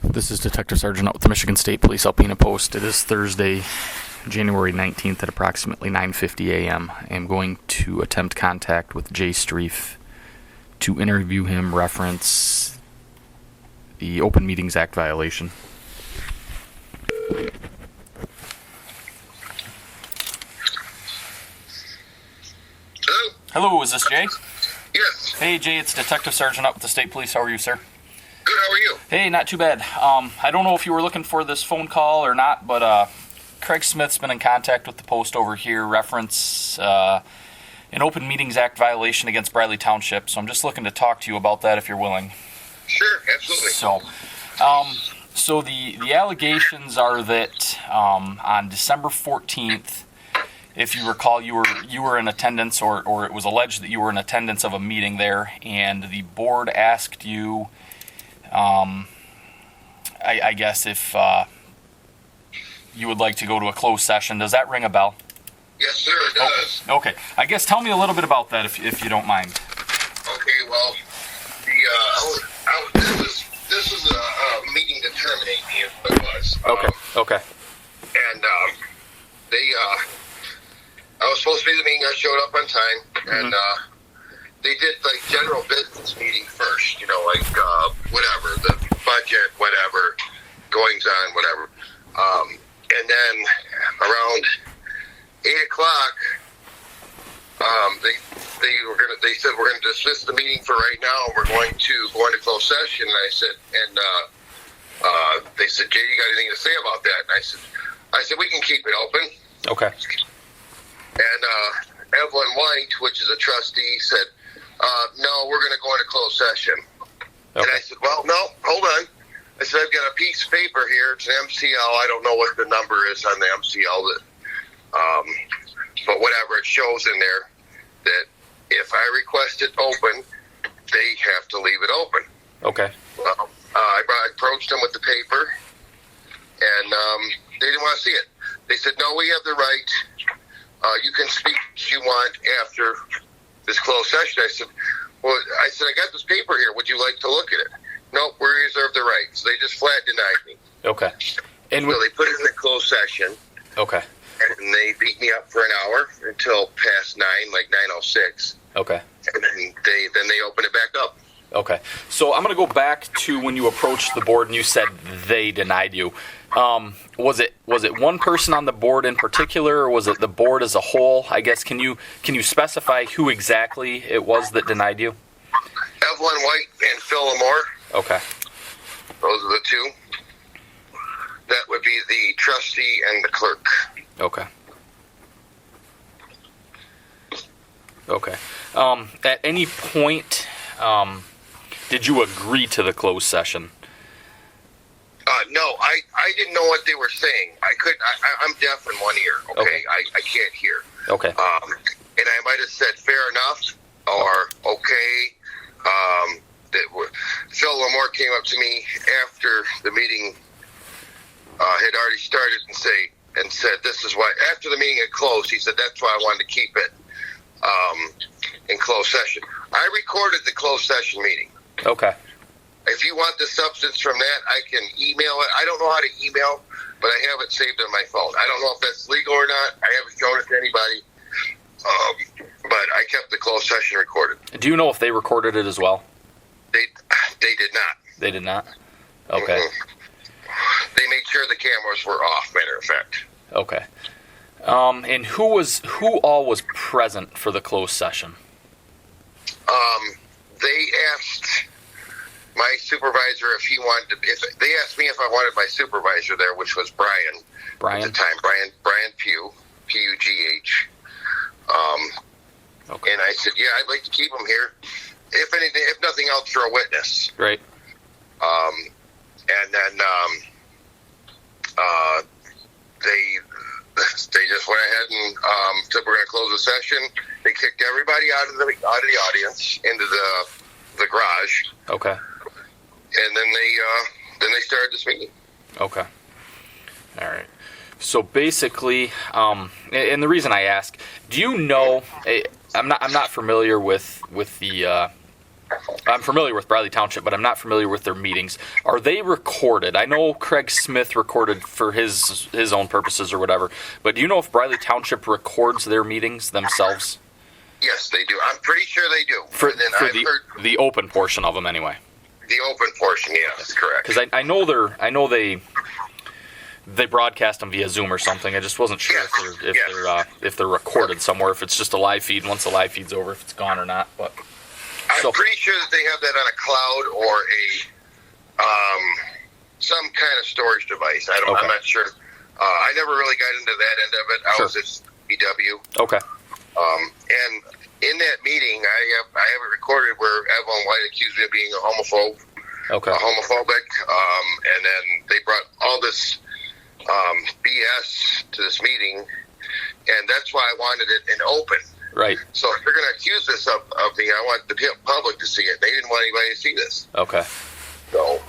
This is Detective Sergeant Utt with the Michigan State Police Alpena Post. It is Thursday, January 19th at approximately 9:50 a.m. I am going to attempt contact with Jay Streif to interview him, reference the Open Meetings Act violation. Hello? Hello, is this Jay? Yes. Hey Jay, it's Detective Sergeant Utt with the State Police. How are you, sir? Good, how are you? Hey, not too bad. I don't know if you were looking for this phone call or not, but Craig Smith's been in contact with the Post over here, reference an Open Meetings Act violation against Bradley Township. So I'm just looking to talk to you about that if you're willing. Sure, absolutely. So the allegations are that on December 14th, if you recall, you were in attendance, or it was alleged that you were in attendance of a meeting there, and the board asked you, I guess, if you would like to go to a closed session. Does that ring a bell? Yes, sir, it does. Okay. I guess tell me a little bit about that, if you don't mind. Okay, well, this was a meeting to terminate me, is what it was. Okay. And I was supposed to be at the meeting. I showed up on time, and they did like general business meeting first. Like whatever the budget, whatever goings on, whatever. And then around 8:00, they said we're gonna dismiss the meeting for right now. We're going to go into closed session. And I said, they said, Jay, you got anything to say about that? And I said we can keep it open. Okay. And Evelyn White, which is a trustee, said, no, we're going to go into closed session. Okay. And I said, well, no, hold on. I said, I've got a piece of paper here. It's an MCL. I don't know what the number is on the MCL, but whatever, it shows in there that if I request it open, they have to leave it open. Okay. Well, I approached them with the paper, and they didn't want to see it. They said, no, we have the right. You can speak if you want after this closed session. I said, I got this paper here. Would you like to look at it? Nope, we reserve the right. So they just flat denied me. Okay. And So they put it in the closed session. Okay. And they beat me up for an hour until past 9, like 9:06. Okay. And then they open it back up. Okay. So I'm going to go back to when you approached the board and you said they denied you. Was it one person on the board in particular, or was it the board as a whole? I guess can you specify who exactly it was that denied you? Evelyn White and Phil Lamore. Okay. Those are the two. That would be the trustee and the clerk. Okay. Okay. At any point, did you agree to the closed session? No, I didn't know what they were saying. I'm deaf in one ear. Okay. I can't hear. Okay. And I might have said fair enough or okay. Phil Lamore came up to me after the meeting had already started and said, this is why, after the meeting had closed, he said, that's why I wanted to keep it in closed session. I recorded the closed session meeting. Okay. If you want the substance from that, I can email it. I don't know how to email, but I have it saved on my phone. I don't know if that's legal or not. I haven't shown it to anybody. But I kept the closed session recorded. Do you know if they recorded it as well? They did not. They did not? Okay. Mm-hmm. They made sure the cameras were off, matter of fact. Okay. And who all was present for the closed session? They asked my supervisor if he wanted to. They asked me if I wanted my supervisor there, which was Brian. Brian? At the time. Brian Pugh. P-U-G-H. Okay. And I said, yeah, I'd like to keep him here. If anything, if nothing else, for a witness. Right. And then they just went ahead and said we're going to close the session. They kicked everybody out of the audience into the garage. Okay. And then they started this meeting. Okay. All right. So basically, and the reason I ask, do you know? I'm not familiar with the I'm familiar with Bradley Township, but I'm not familiar with their meetings. Are they recorded? I know Craig Smith recorded for his own purposes or whatever, but do you know if Bradley Township records their meetings themselves? Yes, they do. I'm pretty sure they do. For the open portion of them, anyway. The open portion, yes, correct. Because I know they broadcast them via Zoom or something. I just wasn't sure if they're recorded somewhere. If it's just a live feed, once the live feed's over, if it's gone or not. But I'm pretty sure that they have that on a cloud or some kind of storage device. I'm not sure. I never really got into that end of it. I was at BW. Okay. And in that meeting, I have it recorded where Evelyn White accused me of being a homophobe. Okay. Homophobic. And then they brought all this BS to this meeting, and that's why I wanted it in open. Right. So if they're going to accuse this of me, I want the public to see it. They didn't want anybody to see this. Okay. So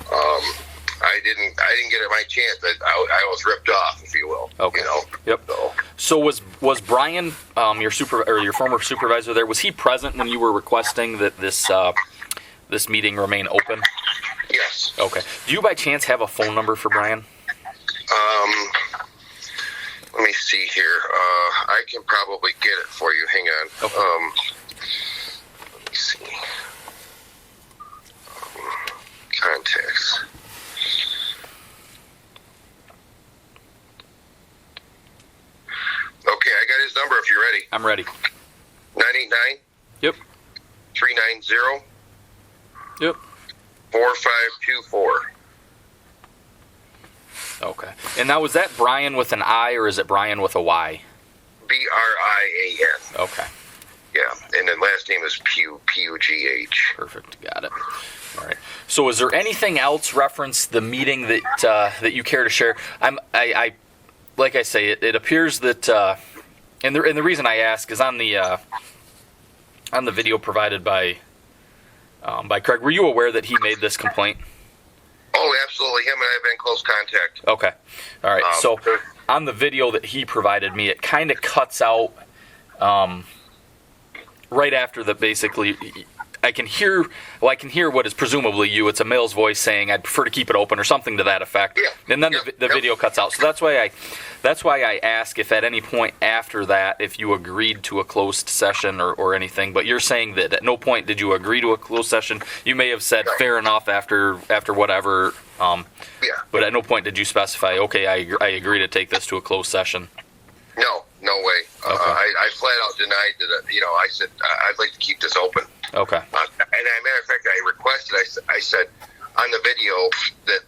I didn't get it my chance. I was ripped off, if you will. Okay. You know? Yep. So was Brian, your former supervisor there, was he present when you were requesting that this meeting remain open? Yes. Okay. Do you by chance have a phone number for Brian? Let me see here. I can probably get it for you. Hang on. Okay. Let me see. Contacts. Okay, I got his number if you're ready. I'm ready. 989. Yep. 390. Yep. 4524. Okay. And now, is that Brian with an I or is it Brian with a Y? BRIAN. Okay. Yeah, and then last name is Pugh. Perfect. Got it. All right. So, is there anything else reference the meeting that you care to share? I like I say, it appears that, and the reason I ask is on the video provided by Craig. Were you aware that he made this complaint? Oh, absolutely. Him and I have been in close contact. Okay. All right. So on the video that he provided me, it kind of cuts out right after the basically. I can hear what is presumably you. It's a male's voice saying, "I'd prefer to keep it open" or something to that effect. Yeah. And then the video cuts out. So that's why I ask if at any point after that, if you agreed to a closed session or anything. But you're saying that at no point did you agree to a closed session. You may have said fair enough after whatever. Yeah. But at no point did you specify, okay, I agree to take this to a closed session. No way. Okay. I flat out denied that. I said I'd like to keep this open. Okay. And as a matter of fact, I requested. I said on the video that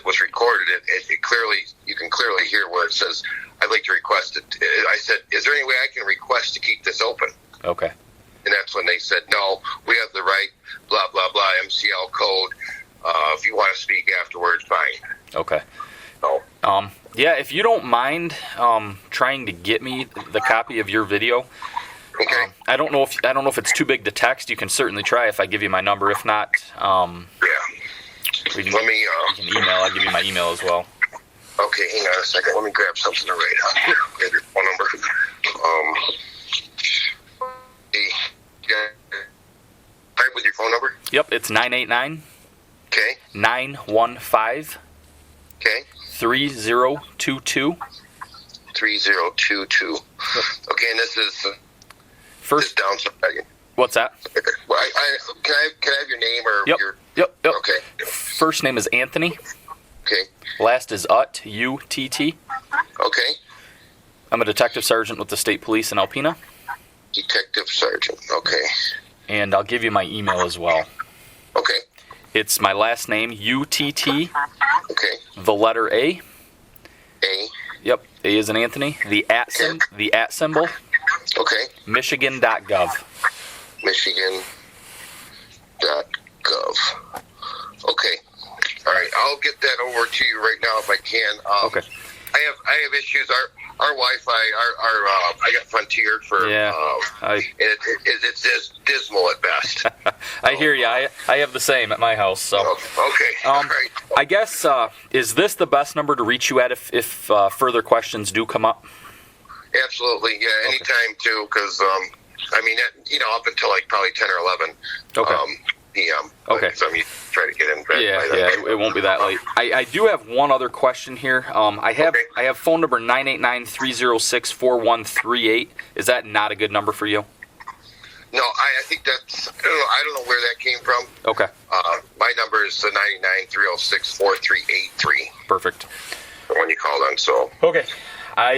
was recorded, it clearly, you can clearly hear where it says I'd like to request it. I said, is there any way I can request to keep this open? Okay. And that's when they said, no, we have the right, blah blah blah, MCL code. If you want to speak afterwards, fine. Okay. No. Yeah, if you don't mind trying to get me the copy of your video. Okay. I don't know if it's too big to text. You can certainly try if I give you my number. If not, we can email. I'll give you my email as well. Okay, hang on a second. Let me grab something to write on. Get your phone number. Type with your phone number. Yep, it's 989. Okay. 915. Okay. 3022. 3022. Okay, and this is First. down. What's that? Well, can I have your name or your? Yep. Okay. First name is Anthony. Okay. Last is Utt, UTT. Okay. I'm a detective sergeant with the state police in Alpena. Detective sergeant. Okay. And I'll give you my email as well. Okay. It's my last name, UTT, Okay. the letter A. A. Yep, A is in Anthony. The at symbol. Okay. Michigan.gov. Michigan.gov. Okay. All right. I'll get that over to you right now if I can. Okay. I have issues. Our Wi-Fi, I got Frontier for. It's just dismal at best. I hear you. I have the same at my house. So. Okay. All right. I guess is this the best number to reach you at if further questions do come up? Absolutely. Yeah. Anytime too, because I mean, up until like probably 10 or 11 p.m. Okay. So I'm trying to get in bed Yeah, by then. it won't be that late. I do have one other question here. I have phone number 989-306-4138. Is that not a good number for you? No, I think that's, I don't know where that came from. Okay. My number is 99306-4383. Perfect. When you called on, so. Okay. I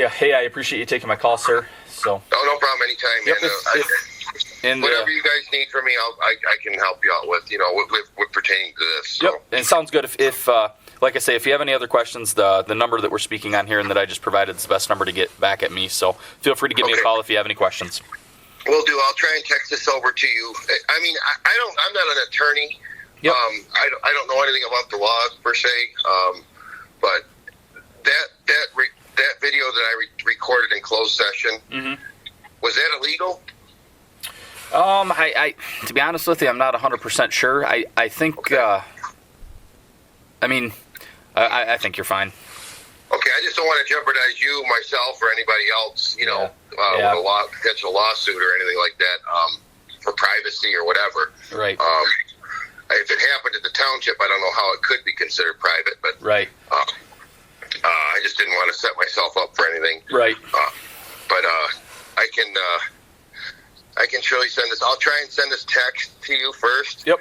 appreciate you taking my call, sir. So. Oh, no problem. Anytime, Yep, man. Whatever you guys need from me, I can help you out with, with pertaining to this. So. Yep, and it sounds good. If like I say, if you have any other questions, the number that we're speaking on here and that I just provided is the best number to get back at me. So feel free to give me a call if you have any questions. Will do. I'll try and text this over to you. I mean, I'm not an attorney. Yep. I don't know anything about the law per se. But that video that I recorded in closed session, was that illegal? I to be honest with you, I'm not 100% sure. I think, I think you're fine. Okay, I just don't want to jeopardize you, myself, or anybody else, with a potential lawsuit or anything like that, for privacy or whatever. Right. If it happened at the township, I don't know how it could be considered private, but right. I just didn't want to set myself up for anything. Right. But I can surely send this. I'll try and send this text to you first. Yep.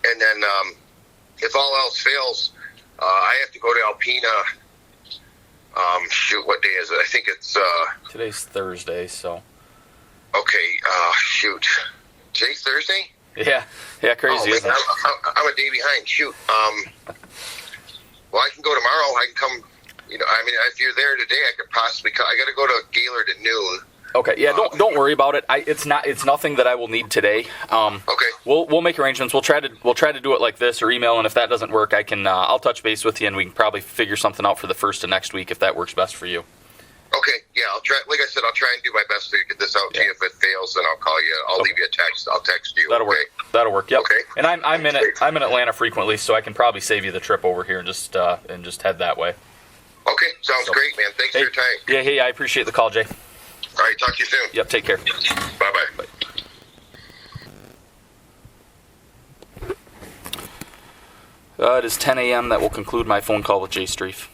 And then if all else fails, I have to go to Alpena. What day is it? I think it's... Today's Thursday, so... Okay, shoot. Today's Thursday? Yeah, crazy, isn't it? I'm a day behind. Shoot. Well, I can go tomorrow. I can come... if you're there today, I could possibly come. I got to go to Gaylord at noon. Okay, yeah, don't worry about it. It's nothing that I will need today. Okay. We'll make arrangements. We'll try to do it like this or email, and if that doesn't work, I'll touch base with you, and we can probably figure something out for the first of next week if that works best for you. Okay, yeah, I'll try. Like I said, I'll try and do my best to get this out to you. If it fails, then I'll call you. I'll leave you a text. I'll text you. That'll work. That'll work. Yep. Okay. And I'm in Atlanta frequently, so I can probably save you the trip over here and just head that way. Okay, sounds great, man. Thanks for your time. Yeah, hey, I appreciate the call, Jay. All right, talk to you soon. Yep, take care. Bye-bye. Bye. It is 10 a.m. That will conclude my phone call with Jay Streif.